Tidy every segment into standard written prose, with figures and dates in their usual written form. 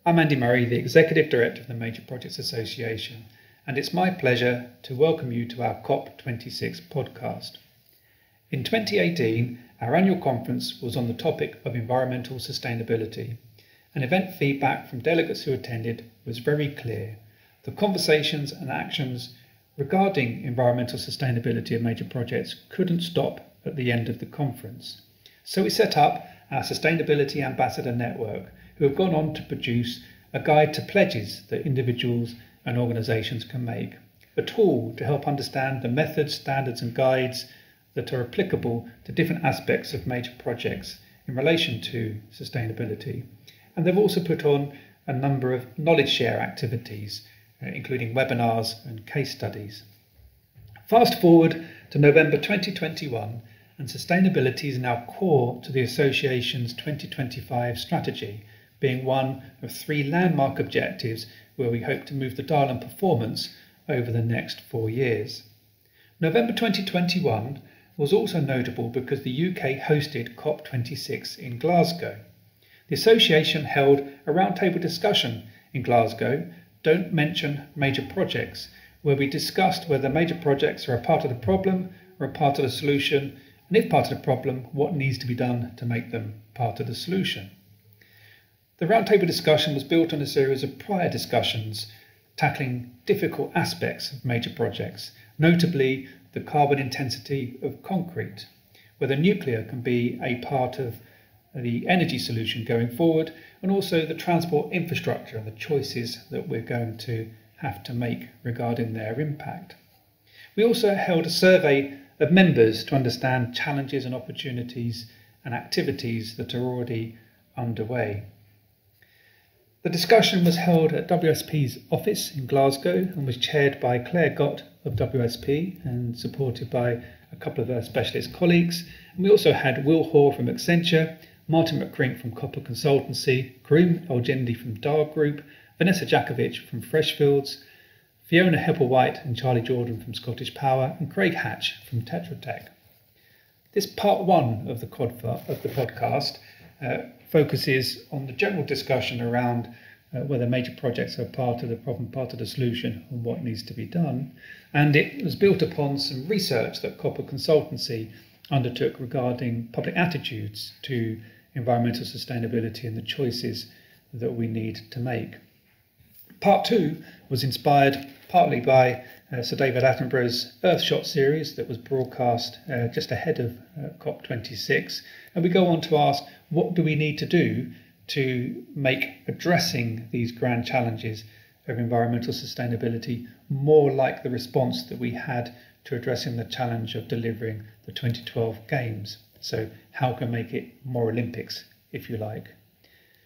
I'm Andy Murray, the Executive Director of the Major Projects Association, and it's my pleasure to welcome you to our CoP26 podcast. In 2018, our annual conference was on the topic of environmental sustainability, and event feedback from delegates who attended was very clear. The conversations and actions regarding environmental sustainability of major projects couldn't stop at the end of the conference. So we set up our Sustainability Ambassador Network, who have gone on to produce a guide to pledges that individuals and organisations can make, a tool to help understand the methods, standards and guides that are applicable to different aspects of major projects in relation to sustainability. And they've also put on a number of knowledge share activities, including webinars and case studies. Fast forward to November 2021, and sustainability is now core to the Association's 2025 strategy, being one of 3 landmark objectives where we hope to move the dial on performance over the next 4 years. November 2021 was also notable because the UK hosted CoP26 in Glasgow. The Association held a roundtable discussion in Glasgow, Don't Mention Major Projects, where we discussed whether major projects are a part of the problem or a part of the solution, and if part of the problem, what needs to be done to make them part of the solution. The roundtable discussion was built on a series of prior discussions tackling difficult aspects of major projects, notably the carbon intensity of concrete, whether nuclear can be a part of the energy solution going forward, and also the transport infrastructure and the choices that we're going to have to make regarding their impact. We also held a survey of members to understand challenges and opportunities and activities that are already underway. The discussion was held at WSP's office in Glasgow and was chaired by Claire Gott of WSP and supported by a couple of her specialist colleagues. And we also had Will Hoare from Accenture, Martin McCrink from Copper Consultancy, Karim Elgendi from Dar Group, Vanessa Jakovic from Freshfields, Fiona Heppel-White and Charlie Jordan from Scottish Power, and Craig Hatch from Tetra Tech. This part 1 of the podcast focuses on the general discussion around whether major projects are part of the problem, part of the solution, and what needs to be done. And it was built upon some research that Copper Consultancy undertook regarding public attitudes to environmental sustainability and the choices that we need to make. Part 2 was inspired partly by Sir David Attenborough's Earthshot series that was broadcast just ahead of COP26, and we go on to ask, what do we need to do to make addressing these grand challenges of environmental sustainability more like the response that we had to addressing the challenge of delivering the 2012 Games? So how can we make it more Olympics, if you like?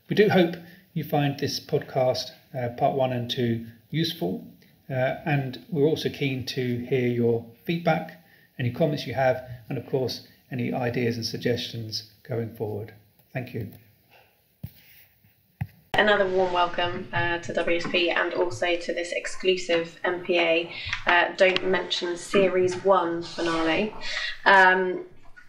We do hope you find this podcast, part 1 and 2, useful, and we're also keen to hear your feedback, any comments you have, and of course any ideas and suggestions going forward. Thank you. Another warm welcome to WSP and also to this exclusive MPA Don't Mention Series 1 finale.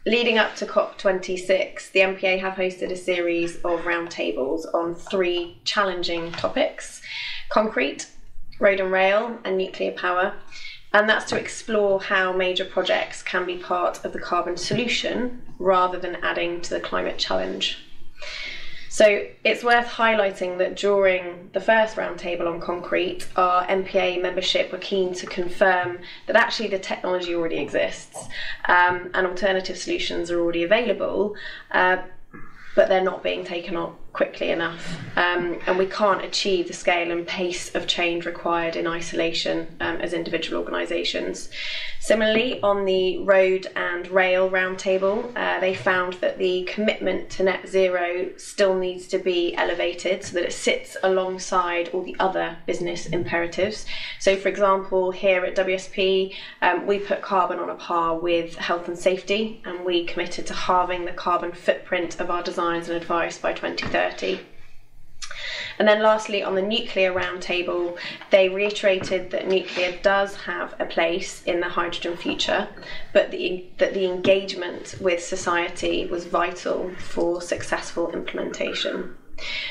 Leading up to COP26, the MPA have hosted a series of roundtables on 3 challenging topics: concrete, road and rail, and nuclear power. And that's to explore how major projects can be part of the carbon solution rather than adding to the climate challenge. So it's worth highlighting that during the first roundtable on concrete, our MPA membership were keen to confirm that actually the technology already exists and alternative solutions are already available, but they're not being taken up quickly enough, and we can't achieve the scale and pace of change required in isolation as individual organisations. Similarly, on the road and rail roundtable, they found that the commitment to net zero still needs to be elevated so that it sits alongside all the other business imperatives. So, for example, here at WSP, we put carbon on a par with health and safety, and we committed to halving the carbon footprint of our designs and advice by 2030. And then lastly, on the nuclear roundtable, they reiterated that nuclear does have a place in the hydrogen future, but that the engagement with society was vital for successful implementation.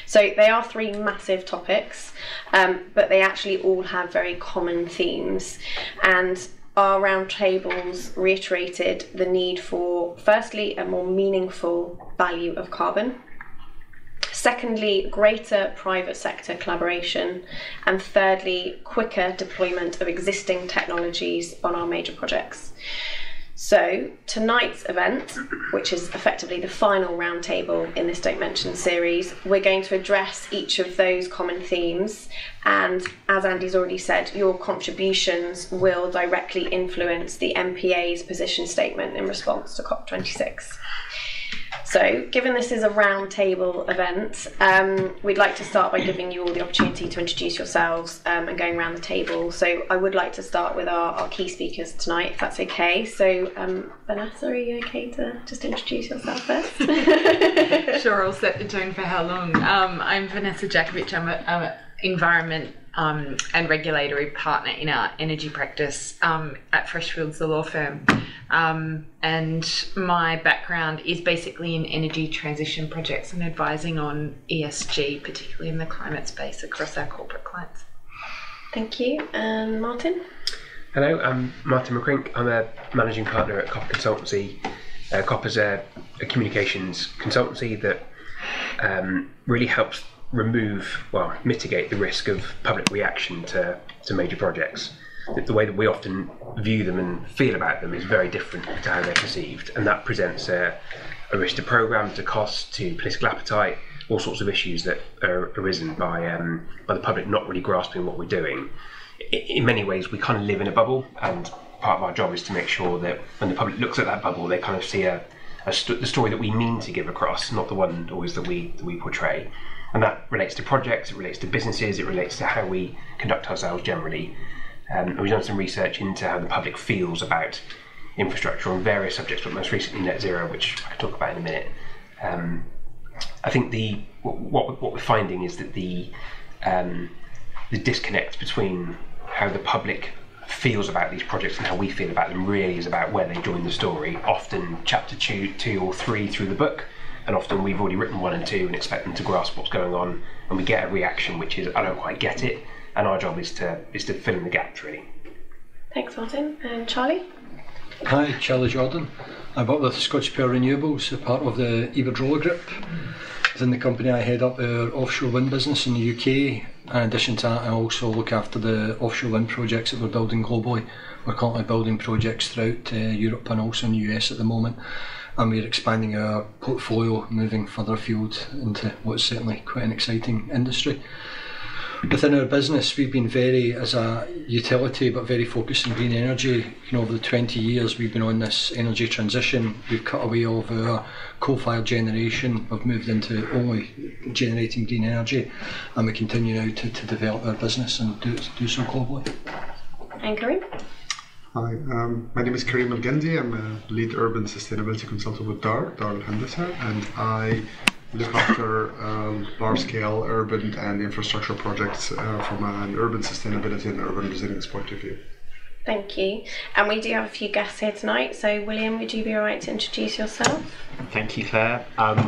So they are three massive topics, but they actually all have very common themes. And our roundtables reiterated the need for, firstly, a more meaningful value of carbon. Secondly, greater private sector collaboration. And thirdly, quicker deployment of existing technologies on our major projects. So tonight's event, which is effectively the final roundtable in this Don't Mention series, we're going to address each of those common themes, and as Andy's already said, your contributions will directly influence the MPA's position statement in response to COP26. So, given this is a roundtable event, we'd like to start by giving you all the opportunity to introduce yourselves and going around the table. So, I would like to start with our key speakers tonight, if that's okay. So, Vanessa, are you okay to just introduce yourself first? Sure, I'll set the tone for how long. I'm Vanessa Jakovic. I'm an environment and regulatory partner in our energy practice at Freshfields, the law firm. And my background is basically in energy transition projects and advising on ESG, particularly in the climate space across our corporate clients. Thank you. And Martin? Hello, I'm Martin McCrink. I'm a managing partner at COP Consultancy. COP is a communications consultancy that really helps mitigate the risk of public reaction to major projects. The way that we often view them and feel about them is very different to how they're perceived, and that presents a risk to programme, to cost, to political appetite, all sorts of issues that are arisen by the public not really grasping what we're doing. In many ways, we kind of live in a bubble, and part of our job is to make sure that when the public looks at that bubble, they kind of see the story that we mean to give across, not the one always that we portray. And that relates to projects, it relates to businesses, it relates to how we conduct ourselves generally. We've done some research into how the public feels about infrastructure on various subjects, but most recently net zero, which I can talk about in a minute. I think what we're finding is that the disconnect between how the public feels about these projects and how we feel about them really is about where they join the story, often chapter 2 or 3 through the book. And often we've already written 1 and 2 and expect them to grasp what's going on, and we get a reaction which is, I don't quite get it, and our job is to fill in the gaps, really. Thanks, Martin. And Charlie? Hi, Charlie Jordan. I work with Scottish Power Renewables, a part of the Iberdrola Group. Within the company I head up our offshore wind business in the UK. In addition to that, I also look after the offshore wind projects that we're building globally. We're currently building projects throughout Europe and also in the US at the moment. And we're expanding our portfolio, moving further afield into what's certainly quite an exciting industry. Within our business, we've been very, as a utility, but very focused on green energy. Over the 20 years we've been on this energy transition, we've cut away all of our coal-fired generation. We've moved into only generating green energy, and we continue now to develop our business and do so globally. And Karim? Hi, my name is Karim Al-Gandhi. I'm a lead urban sustainability consultant with Dar Al-Handasa, and I look after large-scale urban and infrastructure projects from an urban sustainability and urban resilience point of view. Thank you. And we do have a few guests here tonight, so William, would you be alright to introduce yourself? Thank you, Claire.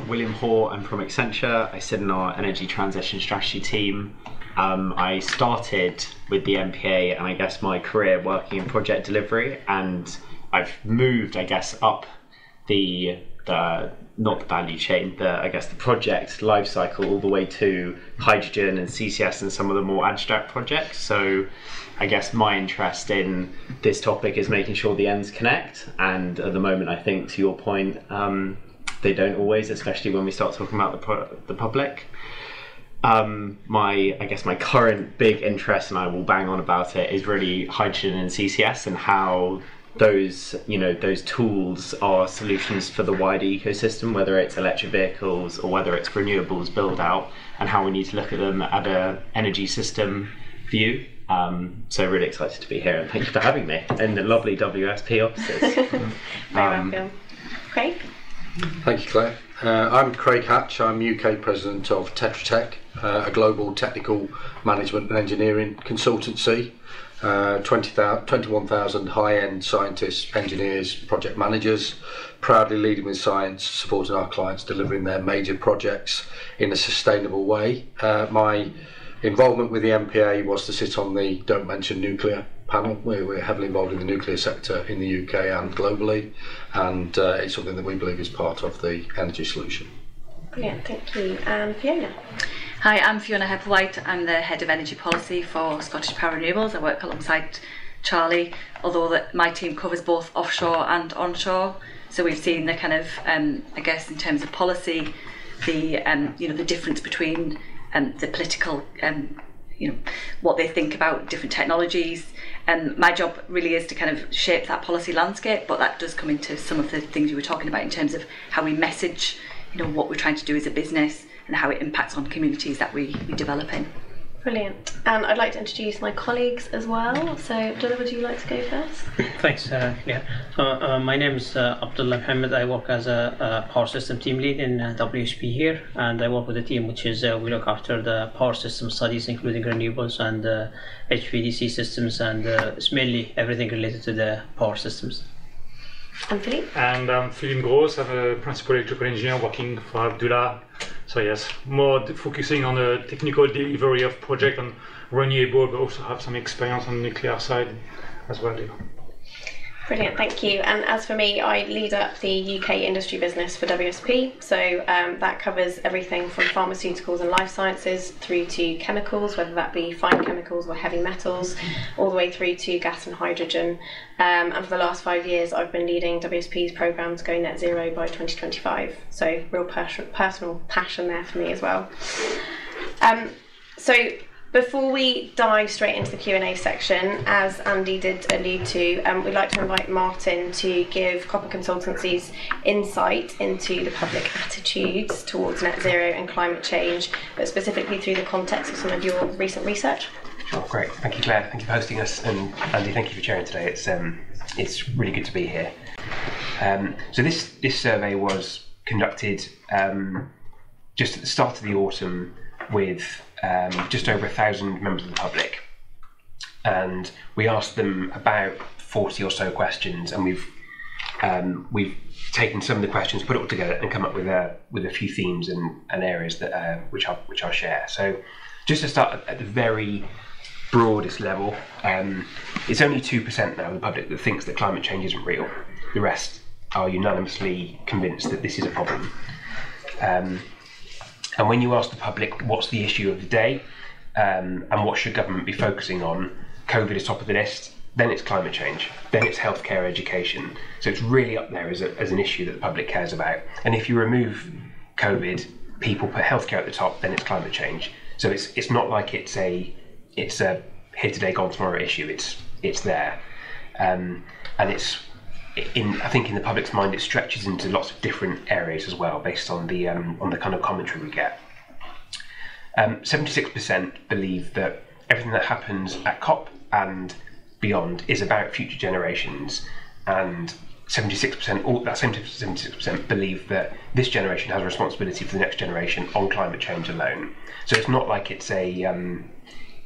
William Hoare, I'm from Accenture. I sit in our energy transition strategy team. I started with the MPA and I guess my career working in project delivery, and I've moved, I guess, up the not the value chain, the project life cycle all the way to hydrogen and CCS and some of the more abstract projects. So I guess my interest in this topic is making sure the ends connect, and at the moment I think, to your point, they don't always, especially when we start talking about the public. My current big interest, and I will bang on about it, is really hydrogen and CCS and how those tools are solutions for the wider ecosystem, whether it's electric vehicles or whether it's renewables build out, and how we need to look at them at an energy system view. So really excited to be here, and thank you for having me in the lovely WSP offices. Very welcome. Craig? Thank you, Claire. I'm Craig Hatch. I'm UK President of Tetra Tech, a global technical management and engineering consultancy. 21,000 high-end scientists, engineers, project managers, proudly leading with science, supporting our clients, delivering their major projects in a sustainable way. My involvement with the MPA was to sit on the Don't Mention Nuclear panel. We're heavily involved in the nuclear sector in the UK and globally, and it's something that we believe is part of the energy solution. Brilliant, thank you. And Fiona? Hi, I'm Fiona Hepplewhite. I'm the Head of Energy Policy for Scottish Power Renewables. I work alongside Charlie, although my team covers both offshore and onshore. So we've seen the kind of, I guess, in terms of policy, the the difference between the political, what they think about different technologies. My job really is to kind of shape that policy landscape, but that does come into some of the things you were talking about in terms of how we message, what we're trying to do as a business and how it impacts on communities that we develop in. Brilliant. And I'd like to introduce my colleagues as well. So, Abdullah, would you like to go first? Thanks. My name is Abdullah Mohammed. I work as a power system team lead in WSP here, and I work with a team which is we look after the power system studies, including renewables and HVDC systems, and it's mainly everything related to the power systems. And Philippe? And I'm Philippe Gross. I'm a principal electrical engineer working for Abdullah. So yes, more focusing on the technical delivery of project on renewable, but also have some experience on the nuclear side as well. Brilliant, thank you. And as for me, I lead up the UK industry business for WSP. So that covers everything from pharmaceuticals and life sciences through to chemicals, whether that be fine chemicals or heavy metals, all the way through to gas and hydrogen. And for the last 5 years, I've been leading WSP's programme to go net zero by 2025. So real personal passion there for me as well. So before we dive straight into the Q&A section, as Andy did allude to, we'd like to invite Martin to give Copper Consultancy's insight into the public attitudes towards net zero and climate change, but specifically through the context of some of your recent research. Sure, great. Thank you, Claire. Thank you for hosting us, and Andy, thank you for chairing today. It's really good to be here. So this survey was conducted just at the start of the autumn with just over 1,000 members of the public, and we asked them about 40 or so questions, and we've taken some of the questions, put it all together, and come up with a few themes and areas that which I'll share. So just to start at the very broadest level, it's only 2% now of the public that thinks that climate change isn't real. The rest are unanimously convinced that this is a problem. And when you ask the public what's the issue of the day and what should government be focusing on, COVID is top of the list, then it's climate change, then it's healthcare, education. So it's really up there as an issue that the public cares about. And if you remove COVID, people put healthcare at the top, then it's climate change. So it's not like it's a here today, gone tomorrow issue. It's there, and it's I think in the public's mind it stretches into lots of different areas as well, based on the kind of commentary we get. 76% believe that everything that happens at COP and beyond is about future generations, and 76% believe that this generation has a responsibility for the next generation on climate change alone. So it's not like it's a kind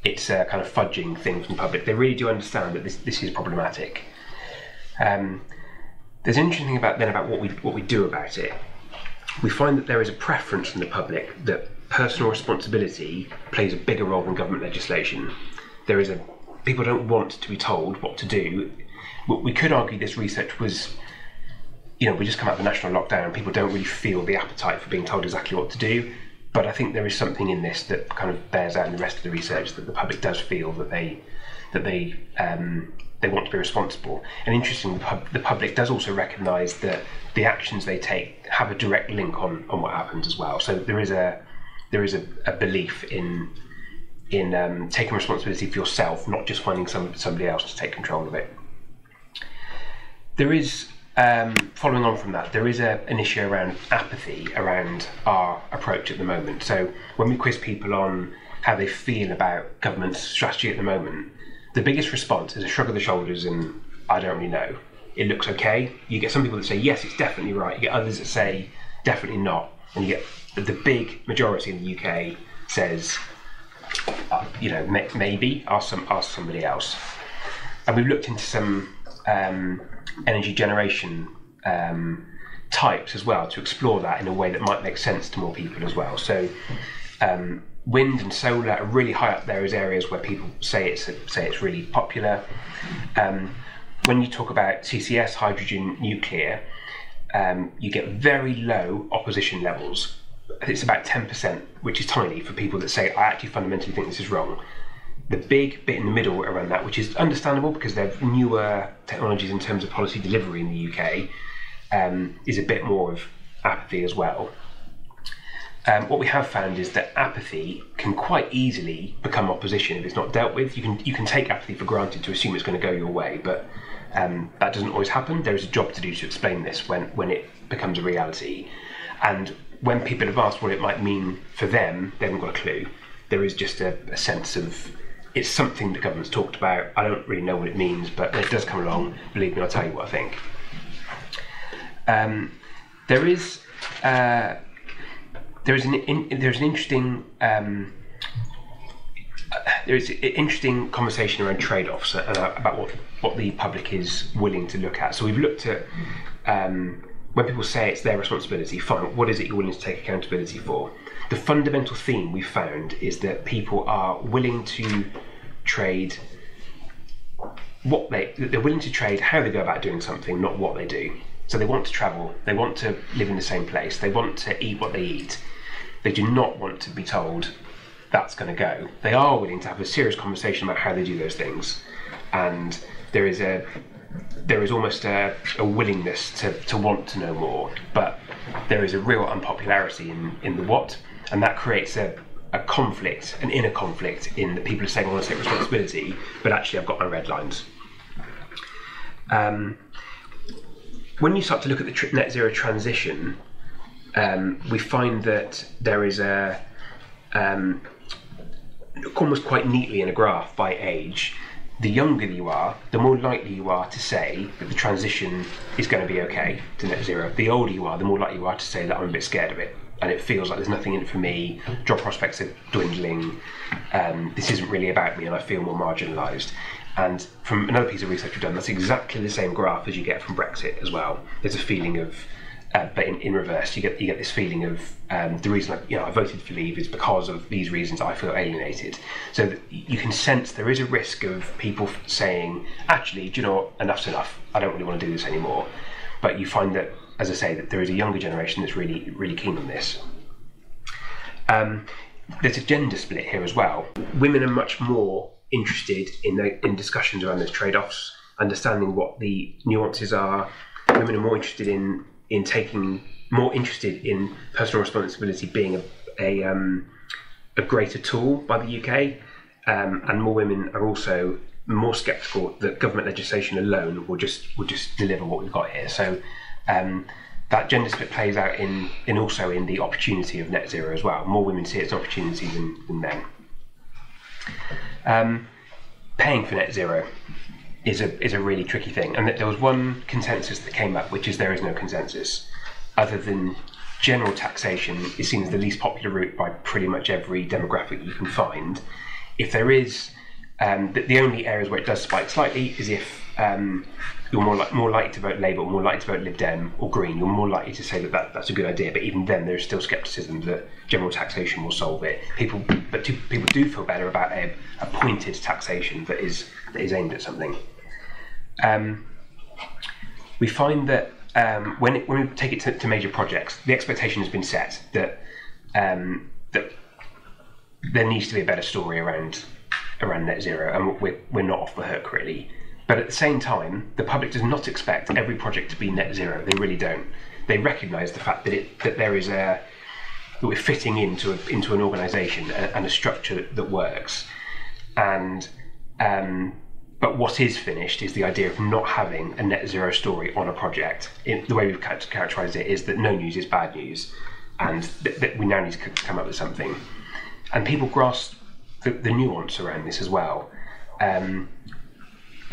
of fudging thing from the public. They really do understand that this is problematic. There's an interesting thing about what we do about it. We find that there is a preference from the public that personal responsibility plays a bigger role than government legislation. People don't want to be told what to do. We could argue this research was, we just come out of a national lockdown, people don't really feel the appetite for being told exactly what to do. But I think there is something in this that kind of bears out in the rest of the research, that the public does feel that they want to be responsible. And interestingly, the public does also recognise that the actions they take have a direct link on what happens as well. So there is a belief in taking responsibility for yourself, not just finding somebody else to take control of it. There is, following on from that, there is an issue around apathy around our approach at the moment. So when we quiz people on how they feel about government's strategy at the moment, the biggest response is a shrug of the shoulders and I don't really know. It looks okay. You get some people that say yes, it's definitely right. You get others that say definitely not, and you get the big majority in the UK says maybe ask somebody else. and we've looked into some energy generation types as well to explore that in a way that might make sense to more people as well. So wind and solar are really high up there as areas where people say it's really popular. When you talk about CCS, hydrogen, nuclear, you get very low opposition levels. It's about 10%, which is tiny for people that say, I actually fundamentally think this is wrong. The big bit in the middle around that, which is understandable because they're newer technologies in terms of policy delivery in the UK, is a bit more of apathy as well. What we have found is that apathy can quite easily become opposition if it's not dealt with. You can take apathy for granted to assume it's going to go your way, but that doesn't always happen. There is a job to do to explain this when it becomes a reality. And when people have asked what it might mean for them, they haven't got a clue. There is just a sense of, it's something the government's talked about. I don't really know what it means, but when it does come along, believe me, I'll tell you what I think. There's an interesting conversation around trade-offs about what the public is willing to look at. So we've looked at when people say it's their responsibility, fine, what is it you're willing to take accountability for? The fundamental theme we've found is that people are willing to trade they're willing to trade how they go about doing something, not what they do. So they want to travel, they want to live in the same place, they want to eat what they eat. They do not want to be told that's going to go. They are willing to have a serious conversation about how they do those things, and there is almost a willingness to want to know more, but there is a real unpopularity in the what, and that creates a conflict, an inner conflict in the people who are saying I want to take responsibility, but actually I've got my red lines. When you start to look at the net zero transition, we find that there is almost quite neatly in a graph by age, the younger you are, the more likely you are to say that the transition is going to be okay to net zero. The older you are, the more likely you are to say that I'm a bit scared of it, and it feels like there's nothing in it for me, job prospects are dwindling, this isn't really about me and I feel more marginalised. And from another piece of research we've done, that's exactly the same graph as you get from Brexit as well. There's a feeling of, but in reverse, you get this feeling of the reason I voted for Leave is because of these reasons I feel alienated. So that you can sense there is a risk of people saying, actually, do you know what, enough's enough. I don't really want to do this anymore. But you find that, as I say, that there is a younger generation that's really, really keen on this. There's a gender split here as well. Women are much more interested in discussions around those trade-offs, understanding what the nuances are. Women are more interested in personal responsibility being a greater tool by the UK, and more women are also more sceptical that government legislation alone will just deliver what we've got here. So that gender split plays out in the opportunity of net zero as well. More women see it as an opportunity than men. Paying for net zero is a really tricky thing, and there was one consensus that came up, which is there is no consensus other than general taxation is seen as the least popular route by pretty much every demographic you can find. If there is the only areas where it does spike slightly is if you're more likely to vote Labour, or more likely to vote Lib Dem or Green. You're more likely to say that's a good idea, but even then there's still scepticism that general taxation will solve it. People do feel better about a pointed taxation that is aimed at something. We find that when we take it to major projects, the expectation has been set that there needs to be a better story around net zero, and we're not off the hook really. But at the same time, the public does not expect every project to be net zero. They really don't. They recognise the fact that we're fitting into an organisation and a structure that works. And but what is finished is the idea of not having a net zero story on a project. The way we've characterised it is that no news is bad news, and that we now need to come up with something. And people grasp the nuance around this as well. I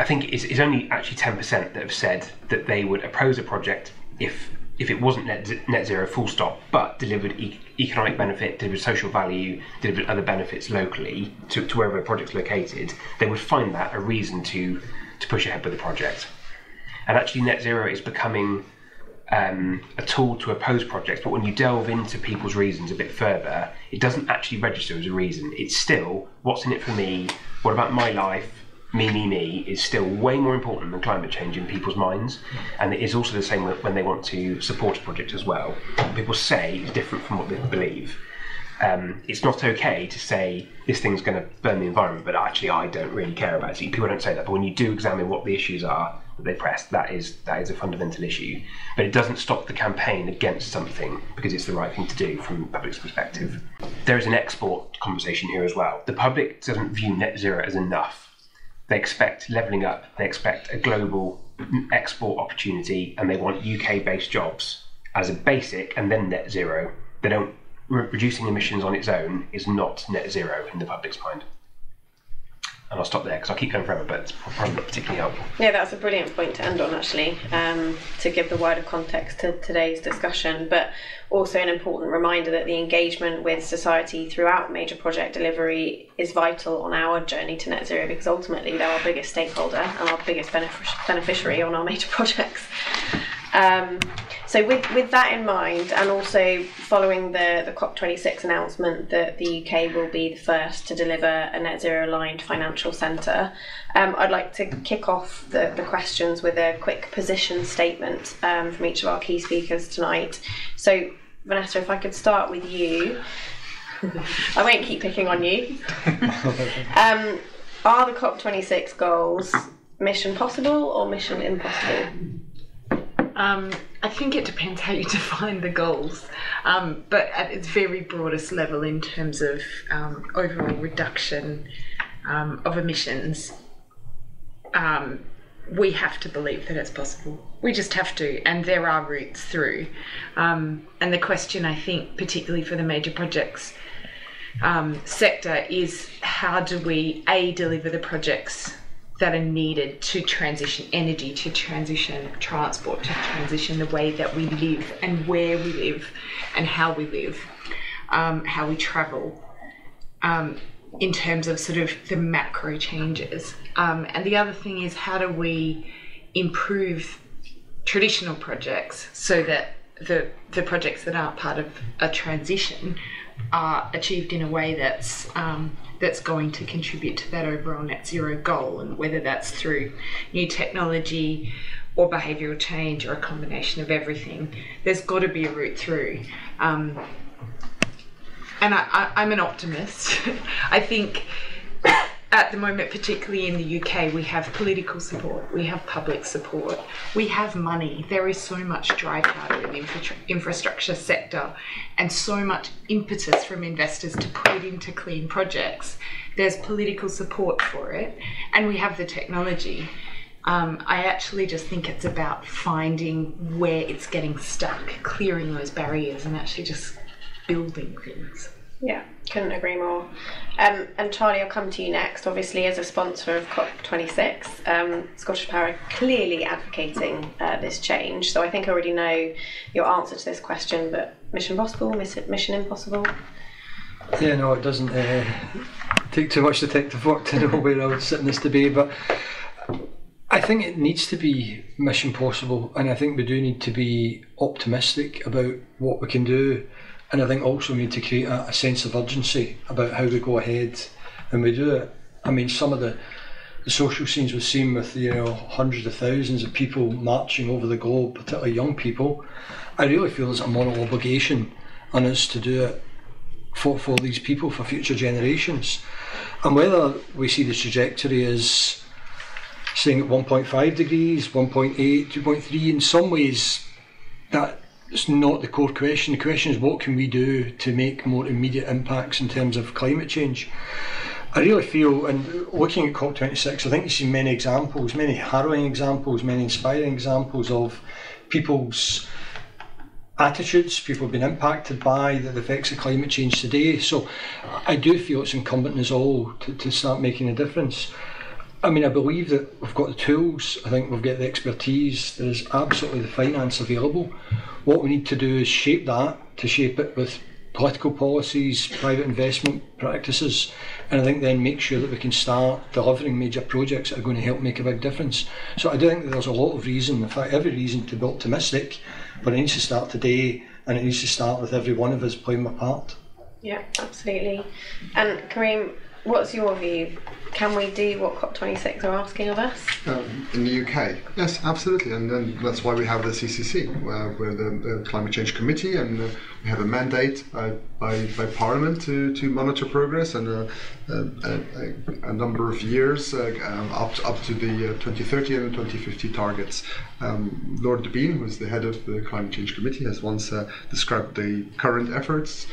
think it's only actually 10% that have said that they would oppose a project if it wasn't net zero full stop, but delivered economic benefit, delivered social value, delivered other benefits locally to wherever a project's located. They would find that a reason to to push ahead with the project. And actually net zero is becoming a tool to oppose projects, but when you delve into people's reasons a bit further, it doesn't actually register as a reason. It's still, what's in it for me, what about my life, me, is still way more important than climate change in people's minds. And it is also the same when they want to support a project as well. What people say is different from what they believe. It's not okay to say this thing's going to burn the environment, but actually I don't really care about it. People don't say that, but when you do examine what the issues are that they press, that is a fundamental issue. But it doesn't stop the campaign against something because it's the right thing to do from the public's perspective. There is an export conversation here as well. The public doesn't view net zero as enough. They expect levelling up, they expect a global export opportunity, and they want UK-based jobs as a basic and then net zero. They don't. Reducing emissions on its own is not net zero in the public's mind. And I'll stop there because I'll keep going forever, but it's probably not particularly helpful. Yeah, that's a brilliant point to end on, actually, to give the wider context to today's discussion, but also an important reminder that the engagement with society throughout major project delivery is vital on our journey to net zero, because ultimately they're our biggest stakeholder and our biggest beneficiary on our major projects. So with that in mind, and also following the COP26 announcement that the UK will be the first to deliver a net zero aligned financial centre, I'd like to kick off the questions with a quick position statement from each of our key speakers tonight. So Vanessa, if I could start with you. I won't keep picking on you. Are the COP26 goals mission possible or mission impossible? I think it depends how you define the goals, but at its very broadest level in terms of overall reduction of emissions, we have to believe that it's possible. We just have to, and there are routes through. And the question, I think, particularly for the major projects sector, is how do we, A, deliver the projects that are needed to transition energy, to transition transport, to transition the way that we live and where we live and how we live, how we travel, in terms of sort of the macro changes. And the other thing is, how do we improve traditional projects so that the projects that aren't part of a transition are achieved in a way that's going to contribute to that overall net zero goal, and whether that's through new technology or behavioural change or a combination of everything. There's got to be a route through. And I'm an optimist. I think at the moment, particularly in the UK, we have political support, we have public support, we have money. There is so much dry powder in the infrastructure sector and so much impetus from investors to put it into clean projects. There's political support for it, and we have the technology. I actually just think it's about finding where it's getting stuck, clearing those barriers and actually just building things. Yeah, couldn't agree more. And Charlie, I'll come to you next. Obviously, as a sponsor of COP26, Scottish Power are clearly advocating this change. So I think I already know your answer to this question, but mission possible, mission impossible? Yeah, no, it doesn't take too much detective work to know where I would sit in this debate, but I think it needs to be mission possible, and I think we do need to be optimistic about what we can do. And I think also we need to create a sense of urgency about how we go ahead and we do it. I mean, some of the social scenes we've seen with, hundreds of thousands of people marching over the globe, particularly young people, I really feel there's a moral obligation on us to do it for these people, for future generations. And whether we see the trajectory as saying at 1.5 degrees, 1.8, 2.3, in some ways that it's not the core question. The question is, what can we do to make more immediate impacts in terms of climate change? I really feel, and looking at COP26, I think you see many examples, many harrowing examples, many inspiring examples of people's attitudes, people have been impacted by the effects of climate change today. So I do feel it's incumbent on us all to start making a difference. I mean, I believe that we've got the tools, I think we've got the expertise, there's absolutely the finance available. What we need to do is shape that, to shape it with political policies, private investment practices, and I think then make sure that we can start delivering major projects that are going to help make a big difference. So I do think that there's a lot of reason, in fact every reason, to be optimistic, but it needs to start today, and it needs to start with every one of us playing a part. Yeah, absolutely. And Kareem, what's your view? Can we do what COP26 are asking of us? In the UK, yes, absolutely, and then that's why we have the CCC, where the Climate Change Committee, and we have a mandate by Parliament to monitor progress, and a number of years up to the 2030 and 2050 targets. Lord Devine, who is the head of the Climate Change Committee, has once described the current efforts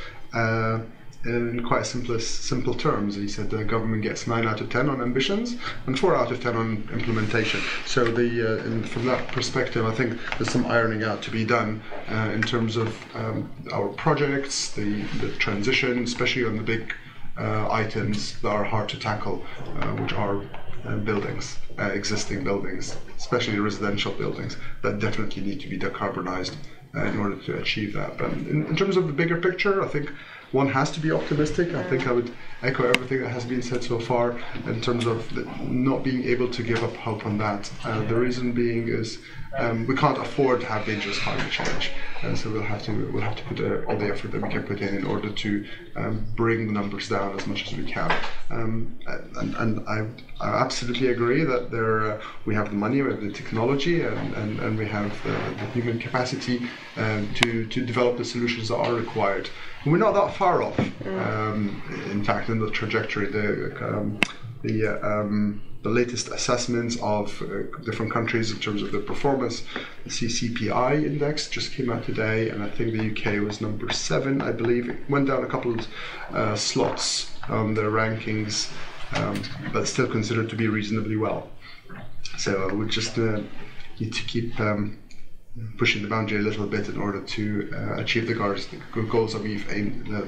in quite simple terms. He said the government gets 9 out of 10 on ambitions and 4 out of 10 on implementation. So from that perspective, I think there's some ironing out to be done in terms of our projects, the transition, especially on the big items that are hard to tackle, which are buildings, existing buildings, especially residential buildings, that definitely need to be decarbonised in order to achieve that. But in terms of the bigger picture, I think one has to be optimistic. I think I would echo everything that has been said so far in terms of not being able to give up hope on that. The reason being is we can't afford to have dangerous climate change, and so we'll have to put all the effort that we can put in order to bring the numbers down as much as we can. And I absolutely agree that we have the money, we have the technology, and we have the human capacity to develop the solutions that are required. And we're not that far off. In fact, in the trajectory, the latest assessments of different countries in terms of their performance, the CCPI index just came out today, and I think the UK was number 7, I believe. It went down a couple of slots on their rankings, but still considered to be reasonably well. So we just need to keep pushing the boundary a little bit in order to achieve the goals that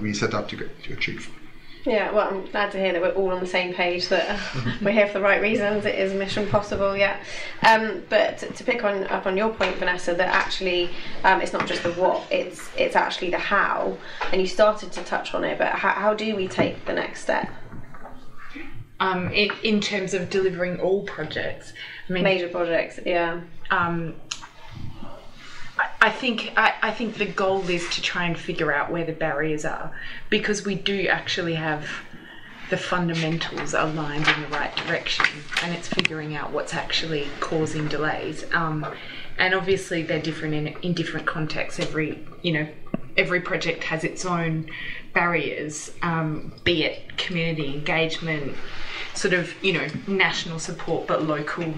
we set out to achieve. Yeah, well, I'm glad to hear that we're all on the same page, that we're here for the right reasons. It is mission possible, yeah. But to pick up on your point, Vanessa, that actually it's not just the what, it's actually the how. And you started to touch on it, but how do we take the next step? In terms of delivering all projects, major projects, yeah. I think the goal is to try and figure out where the barriers are, because we do actually have the fundamentals aligned in the right direction, and it's figuring out what's actually causing delays. And obviously they're different in different contexts. Every project has its own barriers, be it community engagement, sort of, national support but local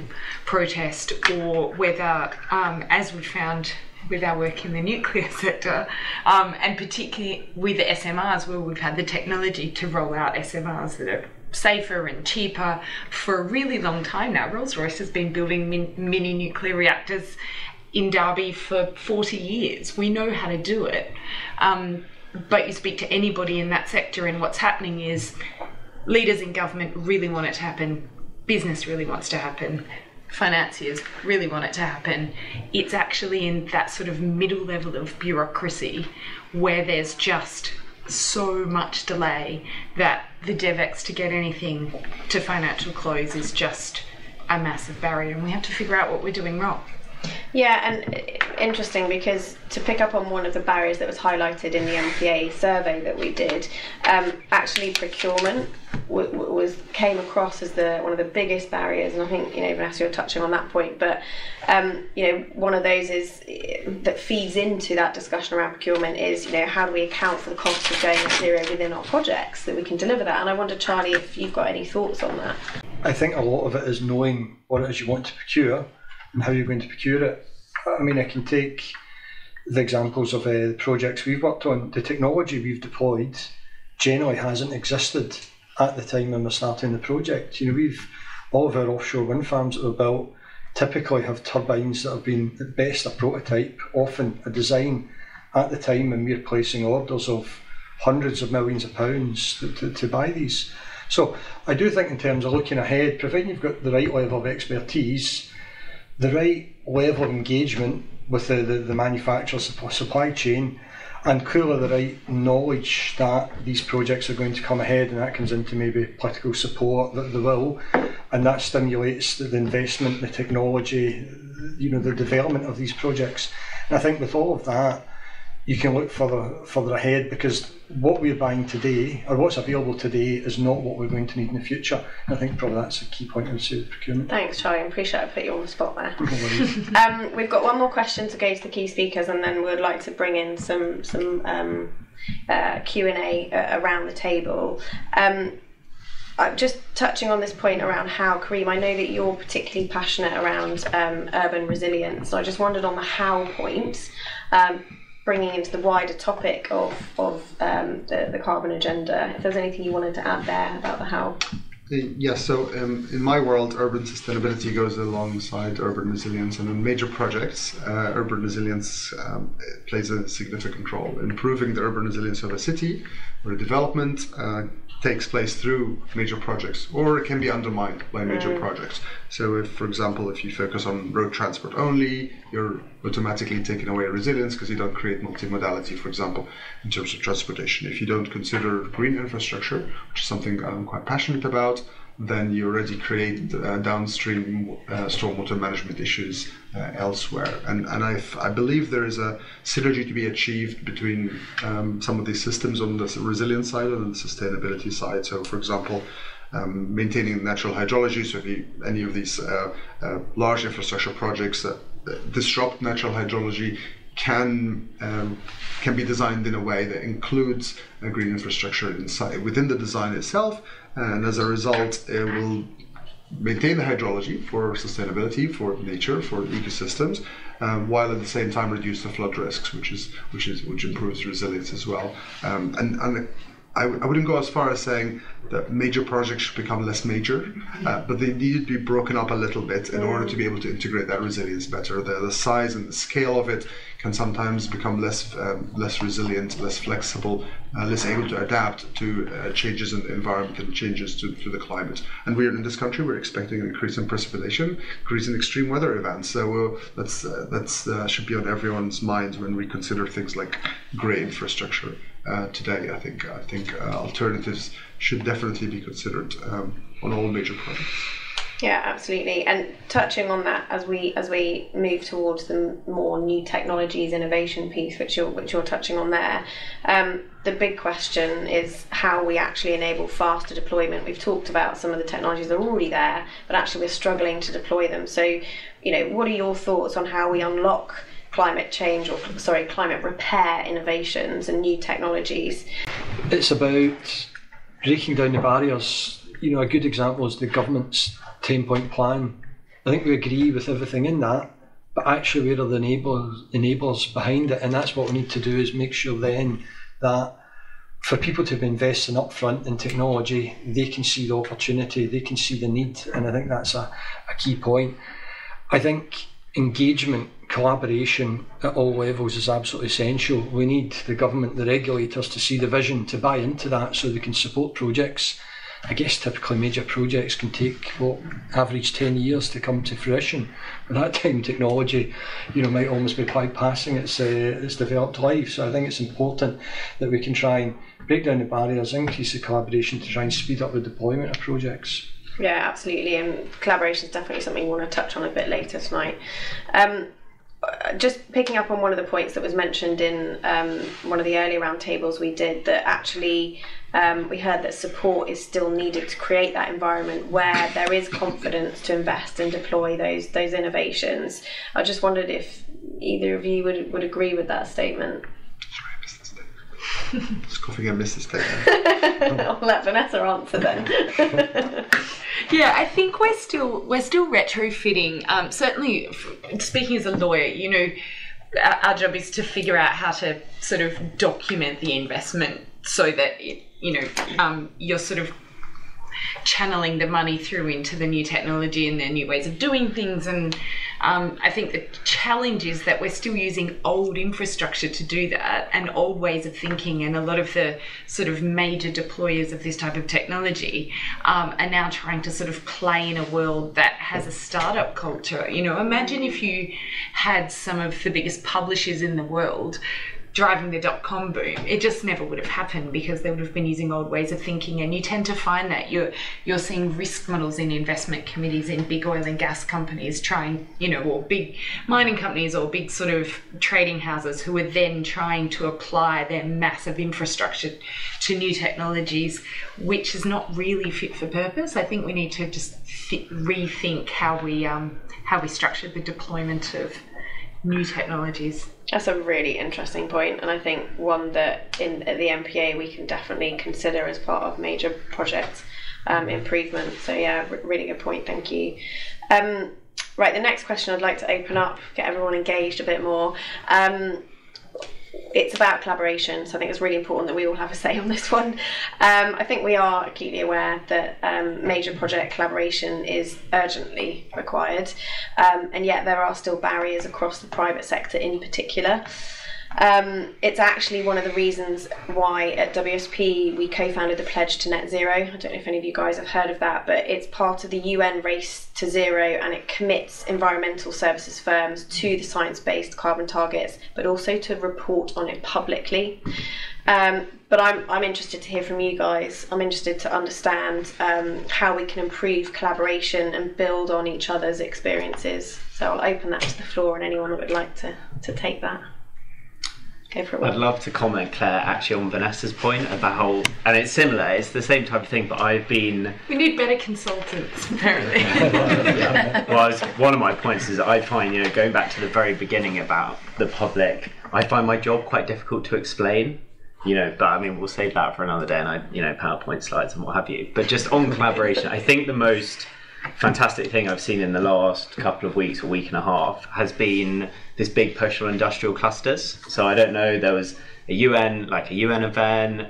protest, or whether, as we found with our work in the nuclear sector, and particularly with the SMRs, where we've had the technology to roll out SMRs that are safer and cheaper for a really long time now. Rolls-Royce has been building mini nuclear reactors in Derby for 40 years. We know how to do it. But you speak to anybody in that sector, and what's happening is leaders in government really want it to happen, business really wants to happen, financiers really want it to happen. It's actually in that sort of middle level of bureaucracy where there's just so much delay that the DevEx to get anything to financial close is just a massive barrier, and we have to figure out what we're doing wrong. Yeah, and interesting, because to pick up on one of the barriers that was highlighted in the MPA survey that we did, actually procurement came across as one of the biggest barriers, and I think Vanessa, you're touching on that point. But one of those that feeds into that discussion around procurement is how do we account for the cost of going at zero within our projects, that we can deliver that. And I wonder, Charlie, if you've got any thoughts on that. I think a lot of it is knowing what it is you want to procure and how you're going to procure it. I mean, I can take the examples of the projects we've worked on. The technology we've deployed generally hasn't existed at the time when we're starting the project. All of our offshore wind farms that were built typically have turbines that have been at best a prototype, often a design at the time when we're placing orders of hundreds of millions of pounds to buy these. So I do think in terms of looking ahead, providing you've got the right level of expertise, the right level of engagement with the manufacturer supply chain, and clearly the right knowledge that these projects are going to come ahead, and that comes into maybe political support, that they will, and that stimulates the investment, the technology, the development of these projects. And I think with all of that, you can look further ahead, because what we're buying today, or what's available today, is not what we're going to need in the future. And I think probably that's a key point I would say with procurement. Thanks, Charlie. I appreciate I put you on the spot there. We've got one more question to go to the key speakers, and then we'd like to bring in some Q&A around the table. Just touching on this point around how, Kareem, I know that you're particularly passionate around urban resilience. So I just wondered on the how point, bringing into the wider topic of the carbon agenda, if there's anything you wanted to add there about the how. Yes, so in my world, urban sustainability goes alongside urban resilience, and in major projects, urban resilience plays a significant role. Improving the urban resilience of a city or a development takes place through major projects, or it can be undermined by major projects. So if, for example, if you focus on road transport only, you're automatically taking away resilience because you don't create multimodality, for example, in terms of transportation. If you don't consider green infrastructure, which is something I'm quite passionate about, then you already create downstream stormwater management issues elsewhere. And I believe there is a synergy to be achieved between some of these systems on the resilience side and the sustainability side. So, for example, maintaining natural hydrology. So if any of these large infrastructure projects that disrupt natural hydrology can be designed in a way that includes green infrastructure within the design itself, and as a result it will maintain the hydrology for sustainability, for nature, for ecosystems, while at the same time reduce the flood risks, which improves resilience as well. And I wouldn't go as far as saying that major projects should become less major, but they need to be broken up a little bit in order to be able to integrate that resilience better. The size and the scale of it can sometimes become less resilient, less flexible, less able to adapt to changes in the environment and changes to the climate. And we're in this country, we're expecting an increase in precipitation, increase in extreme weather events. So that's should be on everyone's mind when we consider things like grey infrastructure. Today, I think alternatives should definitely be considered on all major projects. Yeah, absolutely. And touching on that as we move towards the more new technologies innovation piece, which you're touching on there, the big question is how we actually enable faster deployment. We've talked about some of the technologies that are already there, but actually we're struggling to deploy them. So, what are your thoughts on how we unlock climate repair innovations and new technologies? It's about breaking down the barriers. A good example is the government's 10-point plan. I think we agree with everything in that, but actually where are the enablers behind it? And that's what we need to do, is make sure then that for people to be investing up front in technology, they can see the opportunity, they can see the need, and I think that's a key point. I think engagement, collaboration at all levels is absolutely essential. We need the government, the regulators, to see the vision, to buy into that so they can support projects. I guess typically major projects can take average 10 years to come to fruition. By that time, technology, might almost be bypassing its developed life. So I think it's important that we can try and break down the barriers, increase the collaboration to try and speed up the deployment of projects. Yeah, absolutely, and collaboration is definitely something we want to touch on a bit later tonight. Just picking up on one of the points that was mentioned in one of the earlier roundtables we did, that actually we heard that support is still needed to create that environment where there is confidence to invest and deploy those innovations. I just wondered if either of you would agree with that statement. Sorry, I missed the statement. Just coughing, I missed the statement. I'll let Vanessa answer then. Yeah, I think we're still retrofitting. Certainly, speaking as a lawyer, our job is to figure out how to sort of document the investment so that you're sort of channeling the money through into the new technology and the new ways of doing things, and I think the challenge is that we're still using old infrastructure to do that, and old ways of thinking, and a lot of the sort of major deployers of this type of technology are now trying to sort of play in a world that has a startup culture. You know, imagine if you had some of the biggest publishers in the world driving the dot-com boom. It just never would have happened because they would have been using old ways of thinking. And you tend to find that you're seeing risk models in investment committees in big oil and gas companies trying, you know, or big mining companies or big sort of trading houses who are then trying to apply their massive infrastructure to new technologies, which is not really fit for purpose. I think we need to just rethink how we structure the deployment of new technologies. That's a really interesting point, and I think one that at the MPA we can definitely consider as part of major project improvement. So yeah, really good point, thank you. Right, the next question I'd like to open up, get everyone engaged a bit more. It's about collaboration, so I think it's really important that we all have a say on this one. I think we are acutely aware that major project collaboration is urgently required, and yet there are still barriers across the private sector in particular. It's actually one of the reasons why at WSP we co-founded the Pledge to Net Zero. I don't know if any of you guys have heard of that, but it's part of the UN Race to Zero, and it commits environmental services firms to the science-based carbon targets, but also to report on it publicly. But I'm interested to hear from you guys. I'm interested to understand how we can improve collaboration and build on each other's experiences. So I'll open that to the floor, and anyone that would like to take that. I'd love to comment, Claire, actually on Vanessa's point about, and it's similar, it's the same type of thing, but we need better consultants, apparently. Well, one of my points is I find, you know, going back to the very beginning about the public, I find my job quite difficult to explain, you know, but I mean, we'll save that for another day, and PowerPoint slides and what have you. But just on collaboration, I think the most fantastic thing I've seen in the last couple of weeks or week and a half has been this big push on industrial clusters. So I don't know, there was a UN event,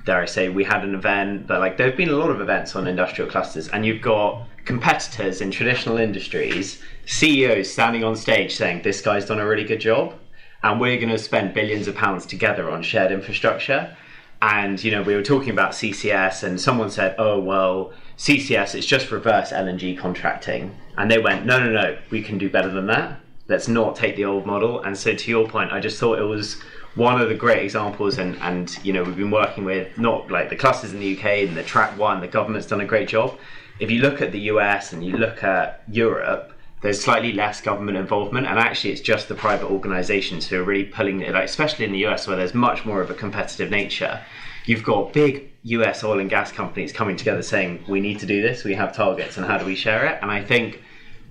dare I say we had an event, but like there have been a lot of events on industrial clusters, and you've got competitors in traditional industries, CEOs standing on stage saying this guy's done a really good job and we're going to spend billions of pounds together on shared infrastructure. And, you know, we were talking about CCS, and someone said, oh, well, CCS, it's just reverse LNG contracting. And they went, no, we can do better than that. Let's not take the old model. And so to your point, I just thought it was one of the great examples. And you know, we've been working with not like the clusters in the UK and the track one, the government's done a great job. If you look at the US and you look at Europe, there's slightly less government involvement, and actually it's just the private organisations who are really pulling it, like, especially in the US where there's much more of a competitive nature. You've got big US oil and gas companies coming together saying, we need to do this, we have targets, and how do we share it? And I think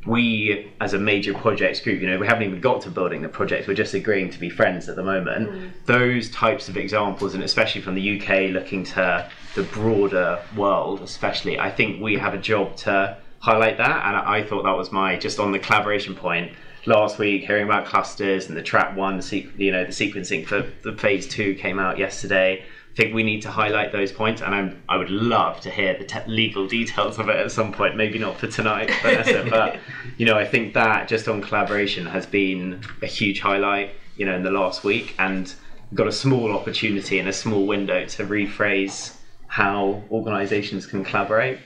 we, as a major projects group, you know, we haven't even got to building the project, we're just agreeing to be friends at the moment. Those types of examples, and especially from the UK looking to the broader world especially, I think we have a job to highlight that. And I thought that was just on the collaboration point, last week hearing about clusters and the track one, the sequencing for the phase 2 came out yesterday. I think we need to highlight those points, and I would love to hear the legal details of it at some point, maybe not for tonight, Vanessa, but you know, I think that just on collaboration has been a huge highlight, you know, in the last week, and got a small opportunity and a small window to rephrase how organisations can collaborate.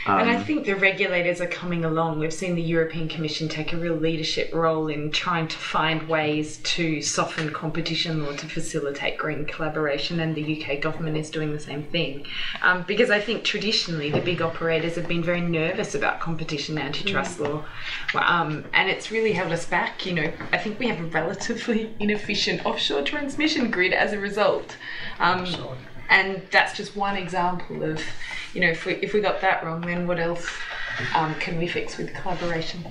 And I think the regulators are coming along. We've seen the European Commission take a real leadership role in trying to find ways to soften competition law to facilitate green collaboration, and the UK government is doing the same thing. Because I think traditionally the big operators have been very nervous about competition antitrust law, and it's really held us back. You know, I think we have a relatively inefficient offshore transmission grid as a result. And that's just one example of, you know, if we got that wrong, then what else can we fix with collaboration?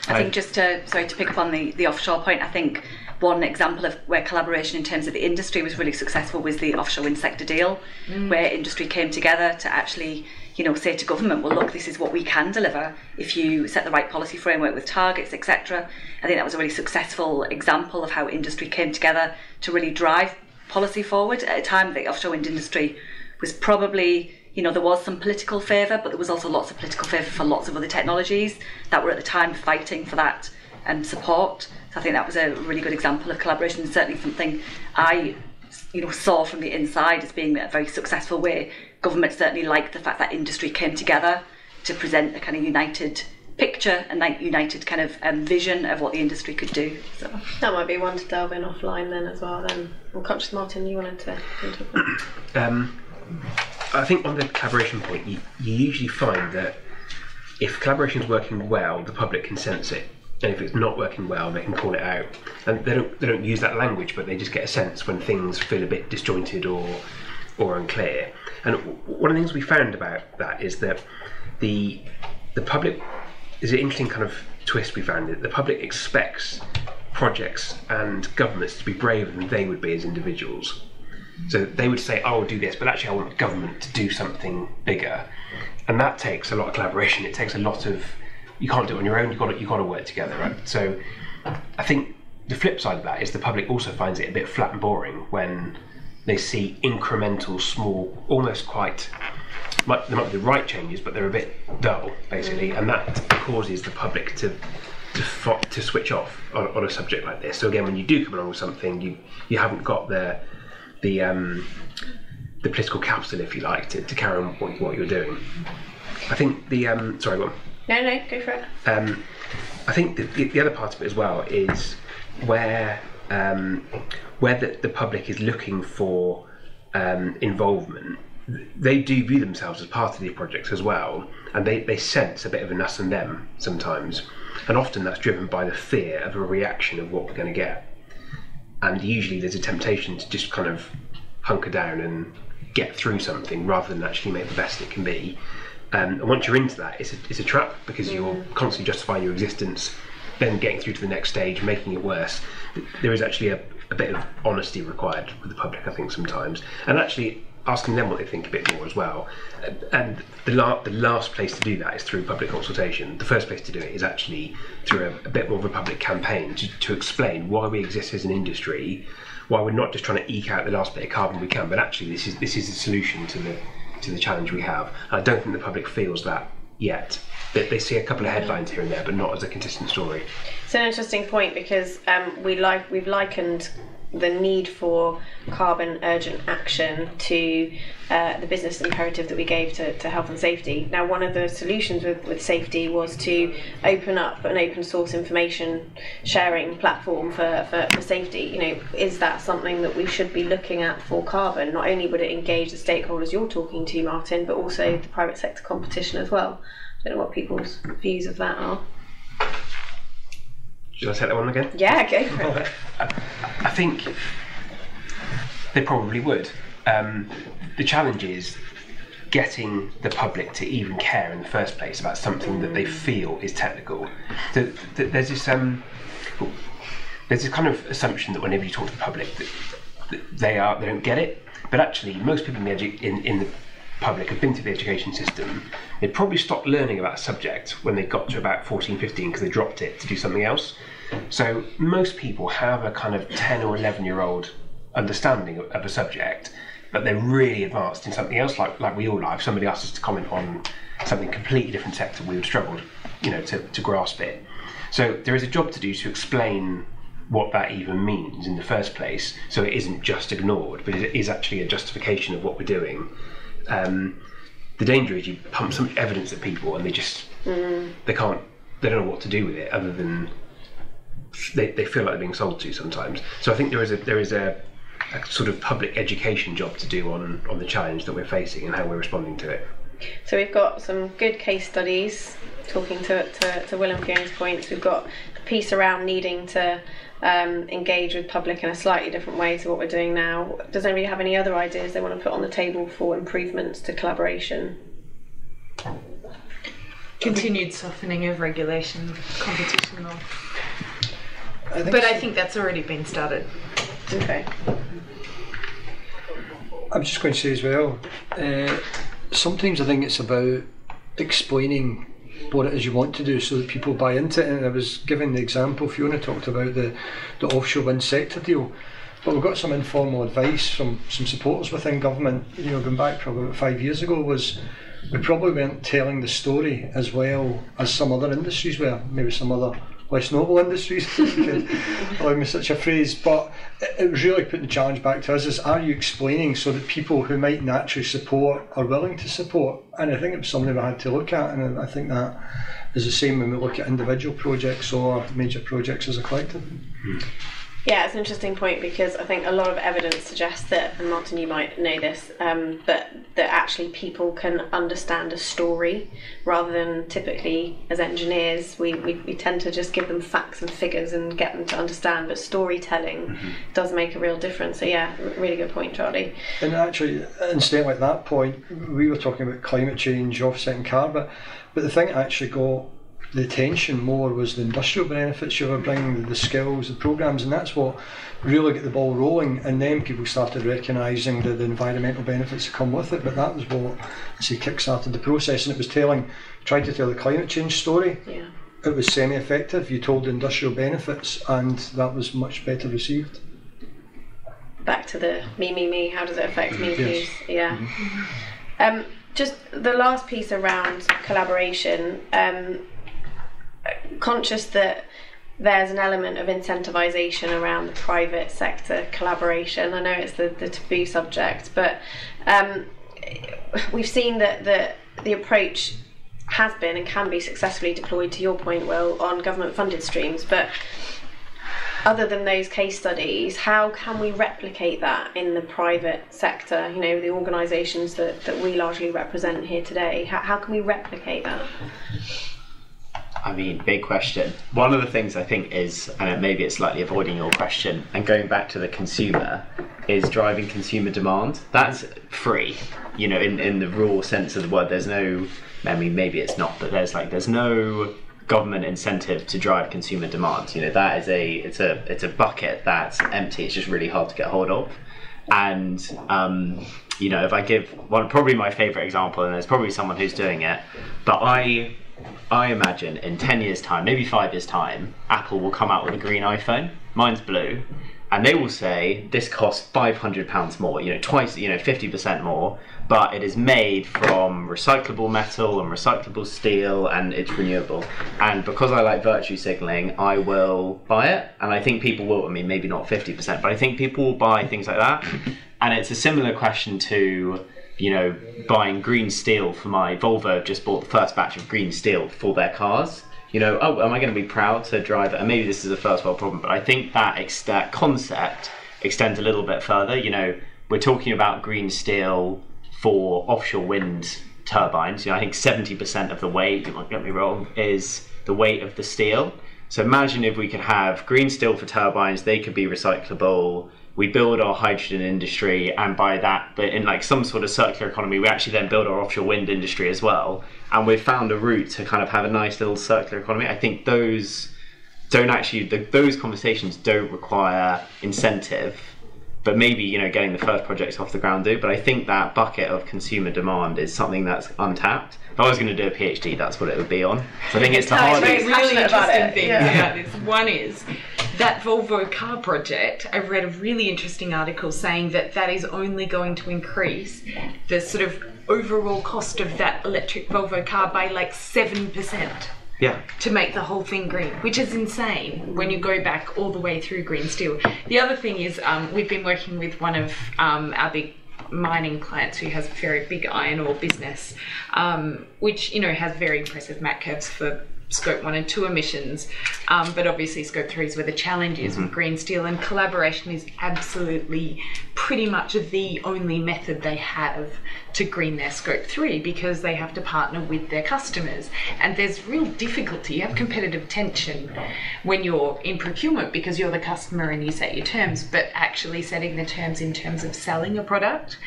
I think just to pick up on the offshore point, I think one example of where collaboration in terms of the industry was really successful was the offshore wind sector deal, where industry came together to actually, you know, say to government, well, look, this is what we can deliver if you set the right policy framework with targets, etc. I think that was a really successful example of how industry came together to really drive policy forward at a time the offshore wind industry was probably, you know, there was some political favour, but there was also lots of political favour for lots of other technologies that were at the time fighting for that support. So I think that was a really good example of collaboration, and certainly something I, you know, saw from the inside as being a very successful way. Government certainly liked the fact that industry came together to present a kind of united picture and that united kind of vision of what the industry could do. So that might be one to delve in offline then as well. Then I'm conscious, Martin, you wanted to talk about. I think on the collaboration point, you usually find that if collaboration is working well, the public can sense it, and if it's not working well, they can call it out. And they don't use that language, but they just get a sense when things feel a bit disjointed or unclear. And one of the things we found about that is that the public is an interesting kind of twist we found. That the public expects projects and governments to be braver than they would be as individuals. So they would say, "Oh, I'll do this," but actually, I want government to do something bigger, and that takes a lot of collaboration. It takes a lot of. You can't do it on your own. You've got to work together, right? So, I think the flip side of that is the public also finds it a bit flat and boring when they see incremental, small, almost quite. There might be the right changes, but they're a bit dull, basically, and that causes the public to switch off on a subject like this. So again, when you do come along with something, you haven't got the political capital, if you like, to carry on what you're doing. I think the sorry, go on. No, go for it. I think the other part of it as well is where the public is looking for involvement. They do view themselves as part of these projects as well, and they sense a bit of an us and them sometimes, and often that's driven by the fear of a reaction of what we're going to get. And usually there's a temptation to just kind of hunker down and get through something rather than actually make the best it can be. And once you're into that, it's a trap, because you're constantly justifying your existence, then getting through to the next stage, making it worse. There is actually a bit of honesty required with the public, I think, sometimes, and actually asking them what they think a bit more as well. And the last place to do that is through public consultation. The first place to do it is actually through a bit more of a public campaign to explain why we exist as an industry, why we're not just trying to eke out the last bit of carbon we can, but actually this is the solution to the challenge we have. And I don't think the public feels that yet. They see a couple of headlines here and there, but not as a consistent story. It's an interesting point, because we've likened the need for carbon urgent action to the business imperative that we gave to health and safety. Now, one of the solutions with safety was to open up an open source information sharing platform for safety. You know, is that something that we should be looking at for carbon? Not only would it engage the stakeholders you're talking to, Martin, but also the private sector competition as well. I don't know what people's views of that are. Should I take that one again? Yeah, go for it. I think they probably would. The challenge is getting the public to even care in the first place about something that they feel is technical. There's this kind of assumption that whenever you talk to the public that they don't get it, but actually most people in the public have been through the education system. They probably stopped learning about a subject when they got to about 14, 15 because they dropped it to do something else. So most people have a kind of 10 or 11-year-old understanding of a subject, but they're really advanced in something else, like we all are. If somebody asked us to comment on something completely different sector, we would struggle to grasp it. So there is a job to do to explain what that even means in the first place, so it isn't just ignored, but it is actually a justification of what we're doing. The danger is you pump so much evidence at people and they just they don't know what to do with it other than they feel like they're being sold to sometimes. So I think there is a sort of public education job to do on the challenge that we're facing and how we're responding to it. So we've got some good case studies talking to Will and Fiona's points. We've got the piece around needing to engage with public in a slightly different way to what we're doing now. Does anybody have any other ideas they want to put on the table for improvements to collaboration? Continued softening of regulation, competition law. I think that's already been started. Okay. I'm just going to say as well, sometimes I think it's about explaining what it is you want to do so that people buy into it. And I was giving the example, Fiona talked about the offshore wind sector deal. But we've got some informal advice from some supporters within government, going back probably about 5 years ago, was we probably weren't telling the story as well as some other industries were, maybe some other less noble industries, if you can allow me such a phrase. But it was really putting the challenge back to us is, are you explaining so that people who might naturally support are willing to support? And I think it was something we had to look at, and I think that is the same when we look at individual projects or major projects as a collective. Yeah, it's an interesting point, because I think a lot of evidence suggests that, and Martin, you might know this, but that actually people can understand a story rather than typically as engineers we tend to just give them facts and figures and get them to understand, but storytelling does make a real difference. So yeah, really good point, Charlie. And actually, instead like that point, we were talking about climate change, offsetting carbon, but the thing that actually got the attention more was the industrial benefits you were bringing, the skills, the programmes, and that's what really got the ball rolling. And then people started recognising the environmental benefits that come with it. But that was what, kick-started the process, and it was tried to tell the climate change story. Yeah. It was semi-effective. You told the industrial benefits, and that was much better received. Back to the me, how does it affect me, please? Yes. Yeah. Just the last piece around collaboration. Conscious that there's an element of incentivisation around the private sector collaboration. I know it's the taboo subject, but we've seen that the approach has been and can be successfully deployed, to your point, Will, on government funded streams. But other than those case studies, how can we replicate that in the private sector? The organisations that we largely represent here today. How can we replicate that? I mean, big question. One of the things I think is, and maybe it's slightly avoiding your question, and going back to the consumer, is driving consumer demand. That's free, in the raw sense of the word. There's no, maybe it's not, but there's no government incentive to drive consumer demand. That is it's a bucket that's empty. It's just really hard to get hold of. And if I give one, probably my favourite example, and there's probably someone who's doing it, but I imagine in 10 years' time, maybe 5 years' time, Apple will come out with a green iPhone. Mine's blue. And they will say, this costs £500 more, twice, 50% more, but it is made from recyclable metal and recyclable steel, and it's renewable. And because I like virtue signalling, I will buy it. And I think people will, maybe not 50%, but I think people will buy things like that. And it's a similar question to, buying green steel for my Volvo. Just bought the first batch of green steel for their cars. Am I going to be proud to drive it? And maybe this is a first world problem, but I think that concept extends a little bit further. We're talking about green steel for offshore wind turbines. I think 70% of the weight, don't get me wrong, is the weight of the steel. So imagine if we could have green steel for turbines, they could be recyclable. We build our hydrogen industry, and by that, but in some sort of circular economy, we actually then build our offshore wind industry as well. And we've found a route to kind of have a nice little circular economy. I think those conversations don't require incentive, but maybe, getting the first projects off the ground do. But I think that bucket of consumer demand is something that's untapped. If I was going to do a PhD, that's what it would be on. So I think it's the hardest. Really interesting thing about this. One is that Volvo car project. I read a really interesting article saying that is only going to increase the sort of overall cost of that electric Volvo car by 7%. Yeah. To make the whole thing green, which is insane when you go back all the way through green steel. The other thing is we've been working with one of our big mining clients who has a very big iron ore business, which has very impressive MAC curves for Scope 1 and 2 emissions, but obviously Scope 3 is where the challenge is with green steel, and collaboration is absolutely pretty much the only method they have to green their Scope 3, because they have to partner with their customers. And there's real difficulty, you have competitive tension when you're in procurement because you're the customer and you set your terms, but actually setting the terms in terms of selling a product.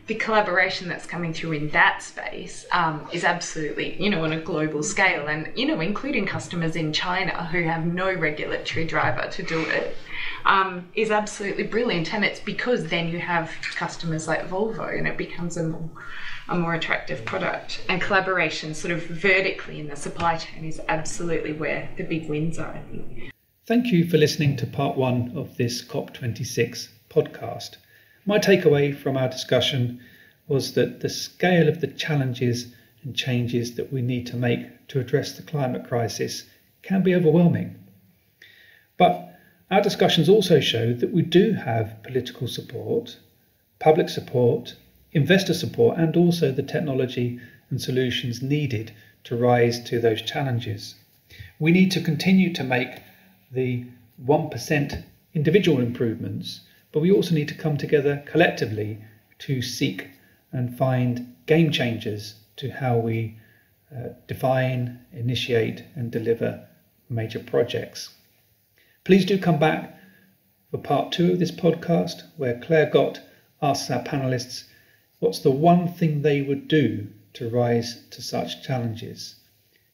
The collaboration that's coming through in that space is absolutely, on a global scale, and, including customers in China who have no regulatory driver to do it, is absolutely brilliant. And it's because then you have customers like Volvo and it becomes a more attractive product. And collaboration sort of vertically in the supply chain is absolutely where the big wins are, I think. Thank you for listening to part 1 of this COP26 podcast. My takeaway from our discussion was that the scale of the challenges and changes that we need to make to address the climate crisis can be overwhelming. But our discussions also showed that we do have political support, public support, investor support, and also the technology and solutions needed to rise to those challenges. We need to continue to make the 1% individual improvements, but we also need to come together collectively to seek and find game changers to how we define, initiate and deliver major projects. Please do come back for part 2 of this podcast, where Claire Gott asks our panellists what's the one thing they would do to rise to such challenges.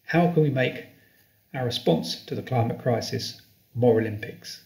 How can we make our response to the climate crisis more Olympics?